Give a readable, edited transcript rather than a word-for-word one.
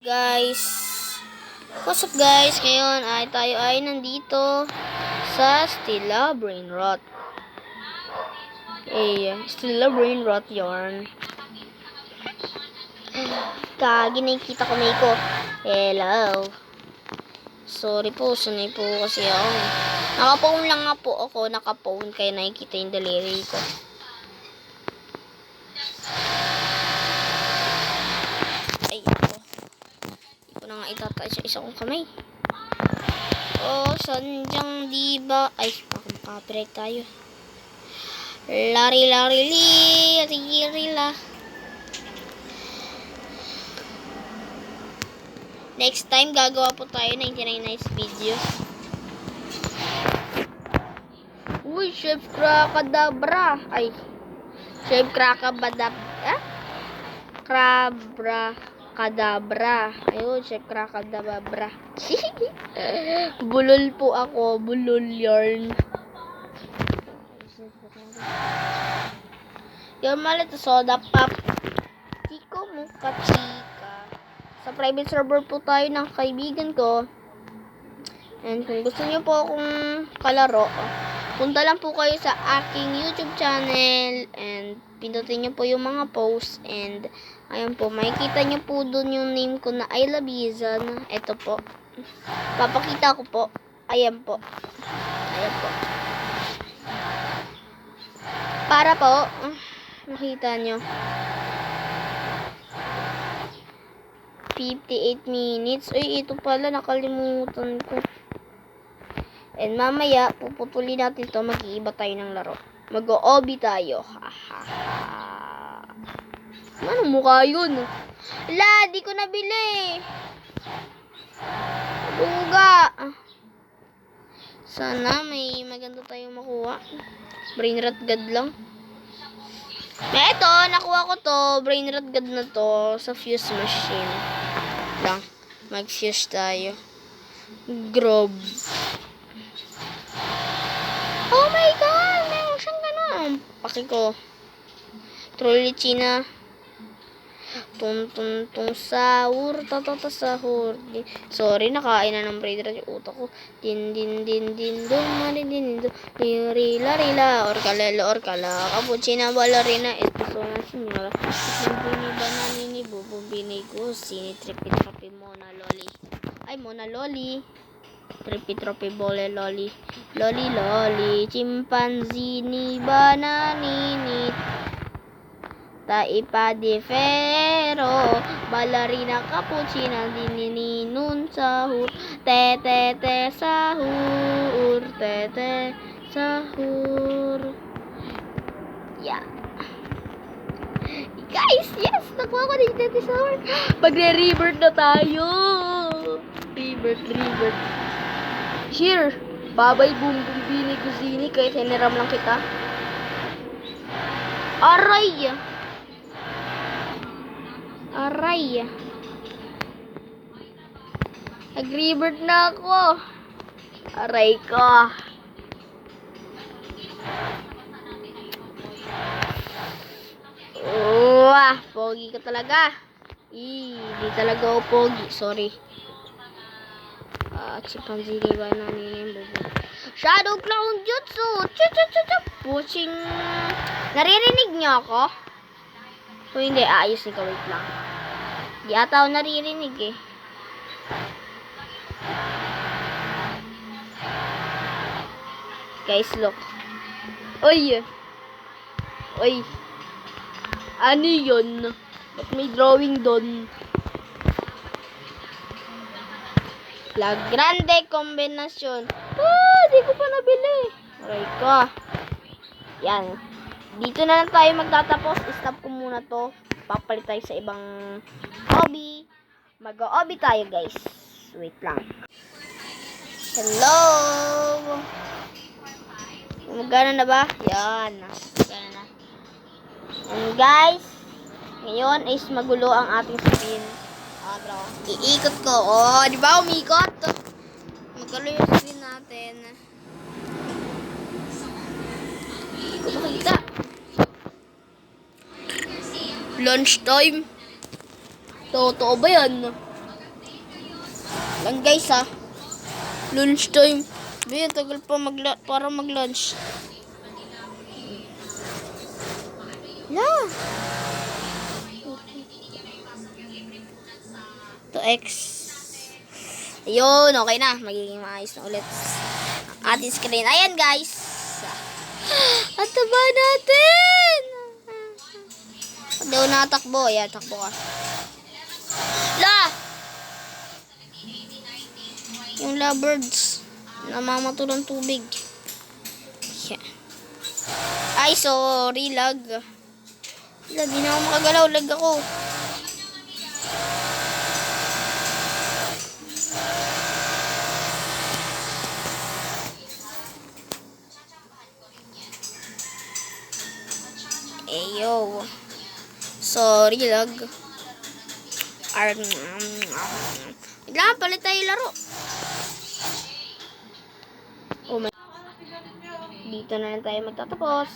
Guys, what's up guys? Ngayon ay tayo ay nandito sa Stella Brain Rot. Stella Brain Rot yarn. Nakikita ko na ko. Hello. Sorry po, sanay po kasi ako. Nakaphone lang nga po ako, nakaphone kaya nakikita yung daliri ko. Na nga itataas sa isang kamay. Oh, sandyang diba? Ay, makapirek tayo. Lari-lari-li, rila. Next time, gagawa po tayo 99 nice videos. Uy, Chef Krakadabra. Ay, Chef Krakabadab. Kadabra. Ayun, Chef Krakadabra. Bulol po ako. Bulol yarn. Yung malit soda pop. Chiko mo chika. Sa private server po tayo ng kaibigan ko. And kung gusto niyo po akong kalaro, punta lang po kayo sa aking YouTube channel. And pindutin niyo po yung mga posts. And ayun po, makikita niyo po doon yung name ko na I Love Yizan. Ito po. Papakita ko po. Ayan po. Ayan po. Para po, makita nyo. 58 minutes. Uy, ito pala, nakalimutan ko. And mamaya, puputulin natin to. Mag-iiba tayo ng laro. Mag-o-obi tayo. Anong mukha yun? La, di ko nabili. Buga. Sana may maganda tayong makuha. Brain rot god lang. Eto, nakuha ko to. Brain rot god na to sa fuse machine. Lang. Mag-fuse tayo. Grob. Oh my god! Meron siyang ganun. Paki ko. Trolley China. Tung sahur, sahur. Sorry, nakain na ng brain rot yung utak ko. Din, rila, orkala, cappuccino, ballerina, espresso, signora. Bini, bananini, bubu, binigo, sini, tripi, mona, loli. Ay, mona, loli. Tripi, bole, loli. Loli, chimpanzini, bananini. Taipa di ferro, ballerina cappuccina, dinininun sahur, tete sahur, tete sahur. Yeah. Guys, yes! Nakuha ko ng tete sahur. Magre-revert na tayo. Revert. Share. Babay, boom, bini, kusini, kahit hiniram lang kita. Aray! Nag-revert na ako. Aray ko. Pogi ka talaga. Di talaga ako pogi. Sorry. Chimpanzini ba nanin bubo? Shadow Clown Jutsu. Pushing. Naririnig niyo ako? Kung hindi, ayos nito. Wait lang. Di ata ako naririnig eh. Guys, look. Oy. Ano yun? Ba't may drawing doon? La Grande Combination. Di ko pa nabili. Aray ko. Yan. Dito na lang tayo magtatapos. Stop ko muna to. Papalit tayo sa ibang hobby. Mag-hobby tayo, guys. Wait lang. Hello. Gumagana na ba? Yan. Gumagana na. And guys, ngayon is magulo ang ating screen. Bro. Iikot ko. Di ba umikot? Magulo yung screen natin. Hindi ko makita. Lunch time. Totoo ba yan? Lang guys ha. Lunch time. Be, tagal pa para mag-lunch. La. 2x. Ayun, okay na. Magiging maayos na ulit ang ating screen. Ayan guys. At taba natin. Daw natakbo. Ayan, takbo ka. La! Yung lovebirds. Namamato ng tubig. Yeah. Ay, sorry, lag. Lag, di na ako makagalaw. Lag ako. Eyo. Sorry, lag. Bigla, palit tayo laro. Oh my. Dito na lang tayo magtatapos.